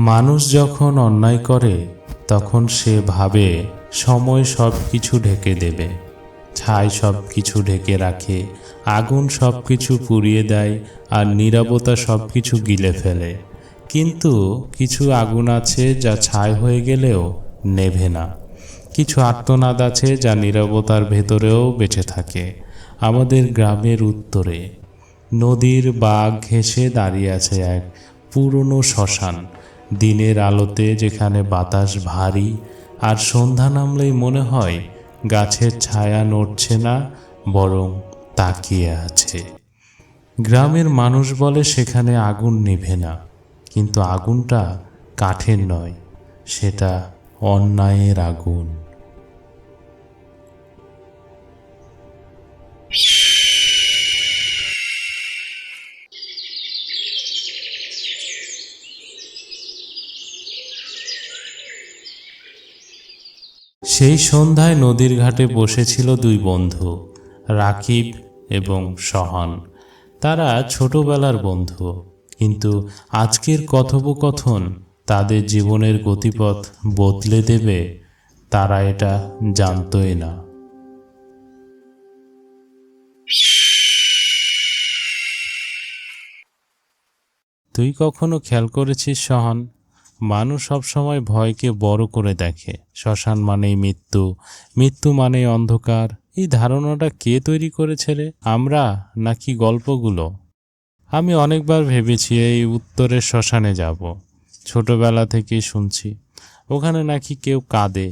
মানুষ যখন অন্যায় করে তখন সে ভাবে সময় সব কিছু ঢেকে দেবে, ছাই সব কিছু ঢেকে রাখে, আগুন সব কিছু পুড়িয়ে দেয়, আর নীরবতা সব কিছু গিলে ফেলে। কিন্তু কিছু আগুন আছে যা ছাই হয়ে গেলেও নেভে না। কিছু আর্তনাদ আছে যা নীরবতার ভেতরেও বেঁচে থাকে। আমাদের গ্রামের উত্তরে নদীর বাঁক ঘেঁষে দাঁড়িয়ে আছে এক পুরনো শ্মশান। দিনের আলোতে যেখানে বাতাস ভারী, আর সন্ধ্যা নামলেই মনে হয় গাছের ছায়া নড়ছে না, বরং তাকিয়ে আছে। গ্রামের মানুষ বলে সেখানে আগুন নিভে না, কিন্তু আগুনটা কাঠের নয়, সেটা অন্যায়ের আগুন। সেই সন্ধ্যায় নদীর ঘাটে বসেছিল দুই বন্ধু, রাকিব এবং সহান। তারা ছোটবেলার বন্ধু, কিন্তু আজকের কথোপকথন তাদের জীবনের গতিপথ বদলে দেবে, তারা এটা জানতই না। তুই কখনো খেয়াল করেছিস সহান, মানুষ সবসময় ভয়কে বড় করে দেখে। শ্মশান মানেই মৃত্যু, মৃত্যু মানেই অন্ধকার। এই ধারণাটা কে তৈরি করেছে রে, আমরা নাকি গল্পগুলো? আমি অনেকবার ভেবেছি এই উত্তরের শ্মশানে যাব। ছোটবেলা থেকেই শুনছি ওখানে নাকি কেউ কাঁদে,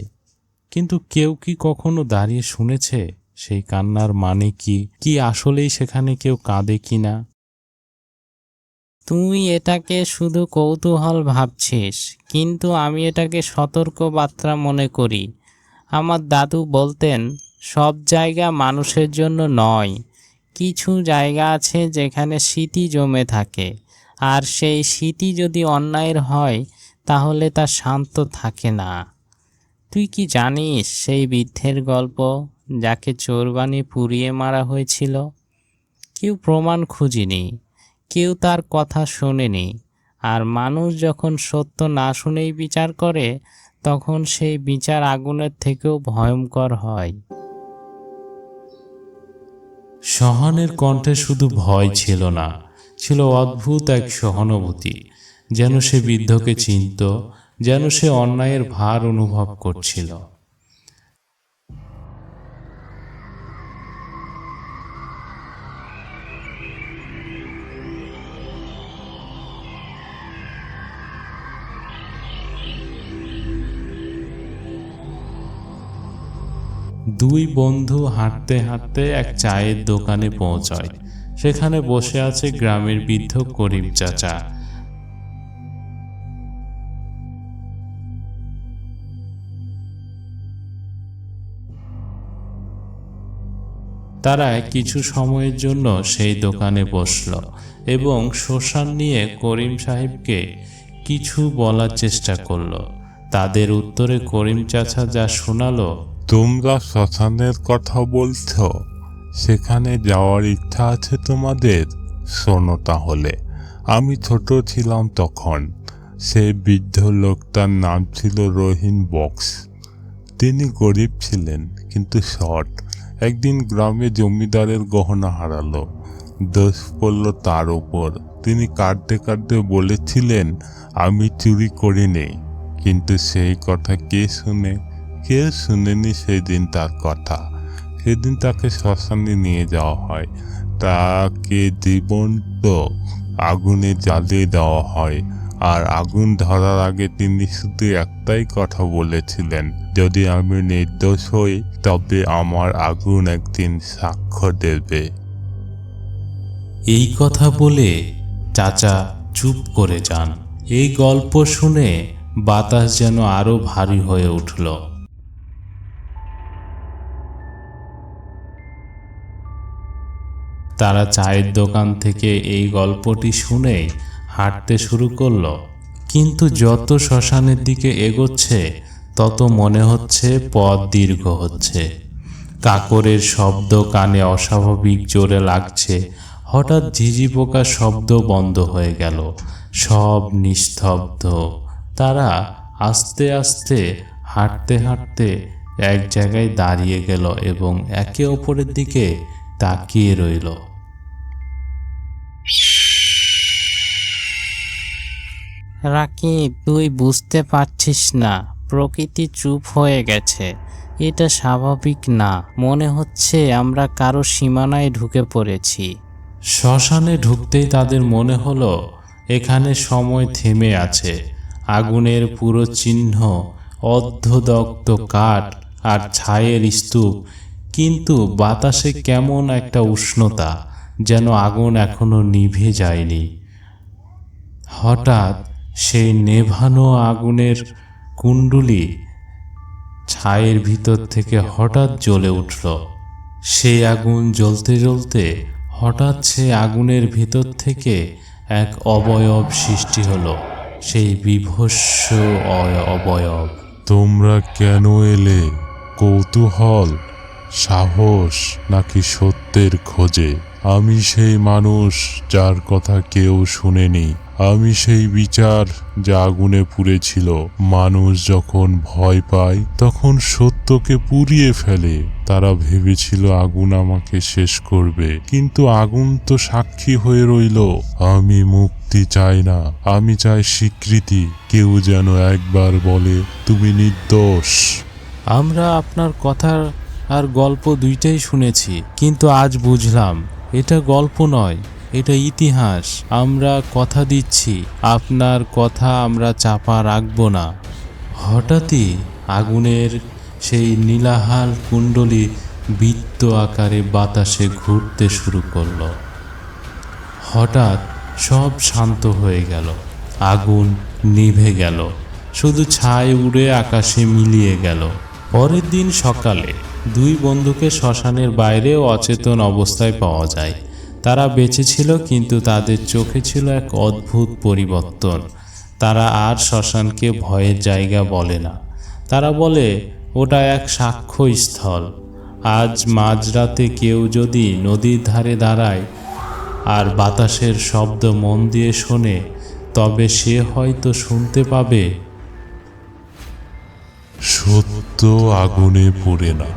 কিন্তু কেউ কি কখনো দাঁড়িয়ে শুনেছে সেই কান্নার মানে কি আসলেই সেখানে কেউ কাঁদে কি না? তুই এটাকে শুধু কৌতূহল ভাবছিস, কিন্তু আমি এটাকে সতর্ক বার্তা মনে করি। আমার দাদু বলতেন, সব জায়গা মানুষের জন্য নয়। কিছু জায়গা আছে যেখানে স্মৃতি জমে থাকে, আর সেই স্মৃতি যদি অন্যায়ের হয় তাহলে তা শান্ত থাকে না। তুই কি জানিস সেই বৃদ্ধের গল্প, যাকে চোর বানিয়ে পুড়িয়ে মারা হয়েছিল? কেউ প্রমাণ খুঁজেনি, কেউ তার কথা শোনেনি। আর মানুষ যখন সত্য না শুনেই বিচার করে, তখন সেই বিচার আগুনের থেকেও ভয়ঙ্কর হয়। সহানের কণ্ঠে শুধু ভয় ছিল না, ছিল অদ্ভুত এক সহানুভূতি। যেন সে বৃদ্ধকে চিনত, যেন সে অন্যায়ের ভার অনুভব করছিল। দুই বন্ধু হাঁটতে হাঁটতে এক চায়ের দোকানে পৌঁছায়। সেখানে বসে আছে গ্রামের বৃদ্ধ করিম চাচা। তারা কিছু সময়ের জন্য সেই দোকানে বসল এবং শ্মশান নিয়ে করিম সাহেবকে কিছু বলার চেষ্টা করল। তাদের উত্তরে করিম চাচা যা শোনালো, তোমরা শ্মশানের কথা বলছো, সেখানে যাওয়ার ইচ্ছা আছে তোমাদের? শোনো তাহলে। আমি ছোট ছিলাম তখন। সেই বৃদ্ধ লোকটার নাম ছিল রহিম বক্স। তিনি গরিব ছিলেন, কিন্তু সৎ। একদিন গ্রামে জমিদারের গহনা হারালো। দোষ পড়ল তার উপর। তিনি কাঁদতে কাঁদতে বলেছিলেন, আমি চুরি করিনি। কিন্তু সেই কথা কে শুনে? কেউ শুনেনি সেদিন তার কথা। সেদিন তাকে শ্মশানে নিয়ে যাওয়া হয়। তাকে জীবন্ত আগুনে জ্বালিয়ে দেওয়া হয়। আর আগুন ধরার আগে তিনি শুধু একটাই কথা বলেছিলেন, যদি আমি নির্দোষ হই তবে আমার আগুন একদিন সাক্ষ্য দেবে। এই কথা বলে চাচা চুপ করে যান। এই গল্প শুনে বাতাস যেন আরো ভারী হয়ে উঠল। তারা চায়ের দোকান থেকে এই গল্পটি শুনে হাঁটতে শুরু করলো। কিন্তু যত শ্মশানের দিকে এগোচ্ছে তত মনে হচ্ছে পথ দীর্ঘ হচ্ছে। কাকরের শব্দ কানে অস্বাভাবিক জোরে লাগছে। হঠাৎ ঝিঝি পোকার শব্দ বন্ধ হয়ে গেল। সব নিস্তব্ধ। তারা আস্তে আস্তে হাঁটতে হাঁটতে এক জায়গায় দাঁড়িয়ে গেল এবং একে অপরের দিকে তাকিয়ে রইল। রাকিব, তুই বুঝতে পারছিস না, প্রকৃতি চুপ হয়ে গেছে। এটা স্বাভাবিক না। মনে হচ্ছে আমরা কারো সীমানায় ঢুকে পড়েছি। শ্মশানে ঢুকতেই তাদের মনে হলো এখানে সময় থেমে আছে। আগুনের পুরো চিহ্ন, অর্ধদগ্ধ কাঠ আর ছায়ের স্তূপ, কিন্তু বাতাসে কেমন একটা উষ্ণতা, যেন আগুন এখনো নিভে যায়নি। হঠাৎ সেই নেভানো আগুনের কুণ্ডুলি ছায়ের ভিতর থেকে হঠাৎ জ্বলে উঠল। সেই আগুন জ্বলতে জ্বলতে হঠাৎ সেই আগুনের ভিতর থেকে এক অবয়ব সৃষ্টি হলো, সেই বিভৎস অবয়ব। তোমরা কেন এলে? কৌতূহল, সাহস নাকি সত্যের খোঁজে? আমি সেই মানুষ যার কথা কেউ শুনেনি। আমি সেই বিচার যা আগুনে পুড়েছিল। মানুষ যখন ভয় পায় তখন সত্যকে পুড়িয়ে ফেলে। তারা ভেবেছিল আগুন আমাকে শেষ করবে, কিন্তু আগুন তো সাক্ষী হয়ে রইল। আমি মুক্তি চাই না, আমি চাই স্বীকৃতি। কেউ যেন একবার বলে তুমি নির্দোষ। আমরা আপনার কথা আর গল্প দুইটাই শুনেছি, কিন্তু আজ বুঝলাম এটা গল্প নয়, এটা ইতিহাস। আমরা কথা দিচ্ছি, আপনার কথা আমরা চাপা রাখব না। হঠাৎই আগুনের সেই নীলাহাল কুণ্ডলী বৃত্ত আকারে বাতাসে ঘুরতে শুরু করলো। হঠাৎ সব শান্ত হয়ে গেল, আগুন নিভে গেল, শুধু ছাই উড়ে আকাশে মিলিয়ে গেল। পরের দিন সকালে দুই বন্ধুকে শ্মশানের বাইরে অচেতন অবস্থায় পাওয়া যায়। তারা বেঁচে ছিল, কিন্তু তাদের চোখে ছিল এক অদ্ভুত পরিবর্তন। তারা আর শ্মশানকে ভয়ের জায়গা বলে না, তারা বলে ওটা এক সাক্ষ্যস্থল। আজ মাঝরাতে কেউ যদি নদীর ধারে দাঁড়ায় আর বাতাসের শব্দ মন দিয়ে শোনে, তবে সে হয়তো শুনতে পাবে সত্য আগুনে পুড়ে না।